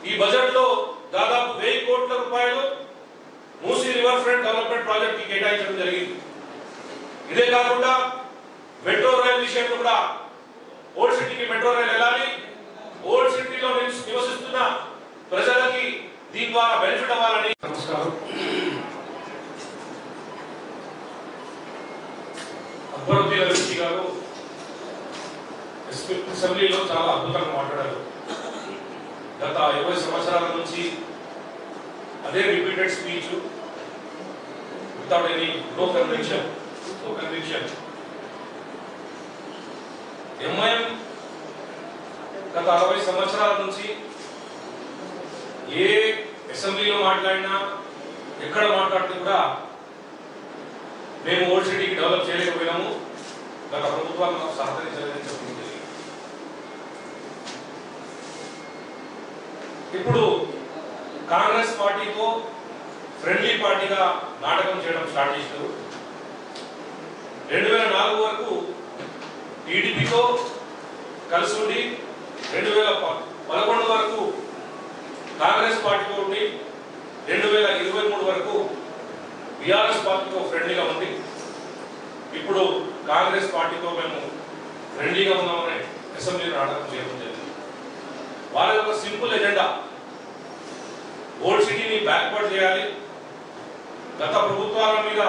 ఈ బడ్జెట్ లో దాదాపు 1000 కోట్ల రూపాయలు Musi river front development project కి కేటాయించడం జరిగింది. ఇదే కాకుండా మెట్రో రైల్ విషయంలో కూడా ఓల్డ్ సిటీకి మెట్రో రైల్ వెళ్ళాలి, ఓల్డ్ సిటీలో నివసిస్తున్న ప్రజలకి దీని ద్వారా బెనిఫిట్ అవ్వాలని. నమస్కారం. అక్బరుద్దీన్ అలీ గారు అసెంబ్లీలో చాలా అద్భుతంగా మాట్లాడారు. గత 20 సంవత్సరాల నుంచి అదే repeated speech without any no conviction. MIM గత 60 సంవత్సరాల నుంచి ఏ అసెంబ్లీలో మాట్లాడినా ఎక్కడ మాట్లాడితే కూడా మేము ఓల్డ్ సిటీకి డెవలప్ చేయలేకపోయినాము, గత ప్రభుత్వాలు మాకు సహకరించలేదని చెప్పింది. ఇప్పుడు కాంగ్రెస్ పార్టీతో ఫ్రెండ్లీ పార్టీగా నాటకం చేయడం స్టార్ట్ చేశారు. 2004 వరకు టీడీపీతో కలిసి ఉండి 2011 వరకు కాంగ్రెస్ పార్టీతో ఉండి 2023 వరకు బీఆర్ఎస్ పార్టీతో ఫ్రెండ్లీగా ఉంది. ఇప్పుడు కాంగ్రెస్ పార్టీతో మేము ఫ్రెండ్లీగా ఉన్నామని అసెంబ్లీ నాటకం చేయడం జరిగింది. వాళ్ళ యొక్క సింపుల్ ఎజెండా ఓల్డ్ సిటీని బ్యాక్వర్డ్ చేయాలి, గత ప్రభుత్వాల మీద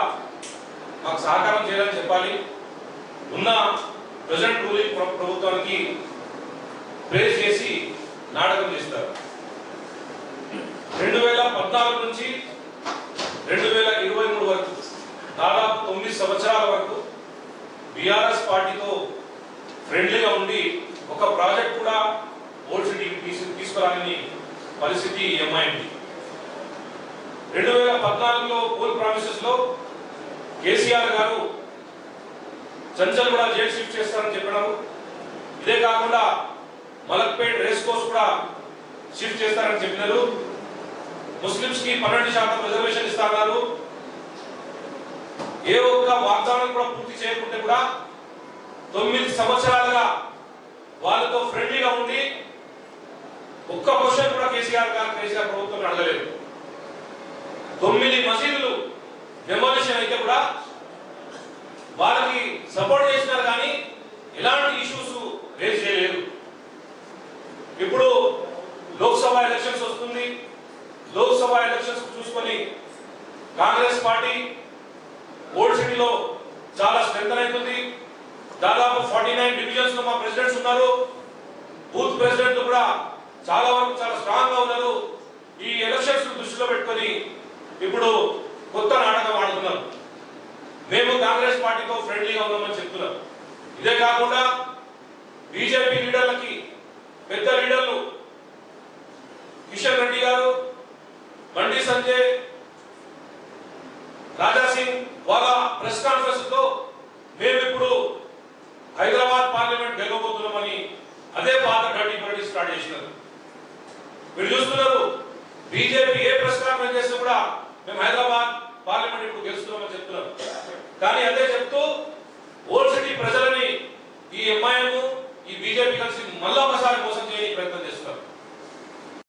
మాకు సహకారం చేయాలని చెప్పాలి, ఉన్న ప్రజెంట్ రూలింగ్ ప్రభుత్వానికి ప్రేజ్ చేసి నాటకం చేస్తారు. 2014 నుంచి 2023 వరకు దాదాపు 9 సంవత్సరాల వరకు బీఆర్ఎస్ పార్టీతో ఫ్రెండ్లీగా ఉండి ఒక ప్రాజెక్ట్ కూడా ఓల్డ్ సిటీకి తీసుకురాని పరిస్థితి ఎంఐఎంది. 2014లో పోల్ ప్రామిసెస్ లో కేసీఆర్ గారు చంచల్ కూడా జైలు షిఫ్ట్ చేస్తారని చెప్పడం, ఇదే కాకుండా మలక్పేట్ రేస్ కోర్స్ కూడా షిఫ్ట్ చేస్తారని చెప్పినారు. ముస్లింస్ కి 12% రిజర్వేషన్ ఇస్తున్నారు. ఏ ఒక్క వాగ్దానం కూడా పూర్తి చేయకుంటే కూడా 9 సంవత్సరాలుగా వాళ్ళతో ఫ్రెండ్లీగా ఉండి ఒక్క క్వశ్చన్ కూడా కేసీఆర్ ప్రభుత్వం అడగలేదు. 9 మసీదులు డెమోలిషన్ అయితే కూడా వాళ్ళకి సపోర్ట్ చేసినారు, కానీ ఎలాంటి ఇష్యూస్ రేజ్ చేయలేదు. ఇప్పుడు లోక్సభ ఎలక్షన్స్ వస్తుంది. లోక్సభ ఎలక్షన్స్ చూసుకొని కాంగ్రెస్ పార్టీ ఓల్డ్ సిటీలో చాలా స్ట్రెంథన్ అవుతుంది. దాదాపు 49 డివిజన్స్ లో మా ప్రెసిడెంట్స్ ఉన్నారు, బూత్ ప్రెసిడెంట్లు కూడా చాలా వరకు చాలా స్ట్రాంగ్ గా ఉన్నారు. ఈ ఎలక్షన్స్ దృష్టిలో పెట్టుకొని ఇప్పుడు కొత్త నాటకం ఆడుతున్నారు. మేము కాంగ్రెస్ పార్టీతో ఫ్రెండ్లీగా ఉన్నామని చెప్తున్నారు. ఇదే కాకుండా బీజేపీ లీడర్లకి పెద్ద లీడర్లు కిషన్ రెడ్డి గారు, బండి సంజయ్, రాజా సింగ్ వాళ్ళ ప్రెస్ కాన్ఫరెన్స్ తో మేము ఇప్పుడు హైదరాబాద్ పార్లమెంట్ గెలవబోతున్నామని అదే పాత డర్టీ స్టార్ట్ చేసినారు. మీరు చూస్తున్నారు, బీజేపీ ఏ ప్రెస్ కాన్ఫరెన్స్ చేస్తే కూడా మేము హైదరాబాద్ పార్లమెంట్ ఇప్పుడు గెలుస్తున్నామని చెప్తున్నారు. కానీ అదే చెప్తూ ఓల్డ్ సిటీ ప్రజలని ఈ ఎంఐఎం ఈ బీజేపీ కలిసి మళ్ళా ఒకసారి మోసం చేయడానికి ప్రయత్నం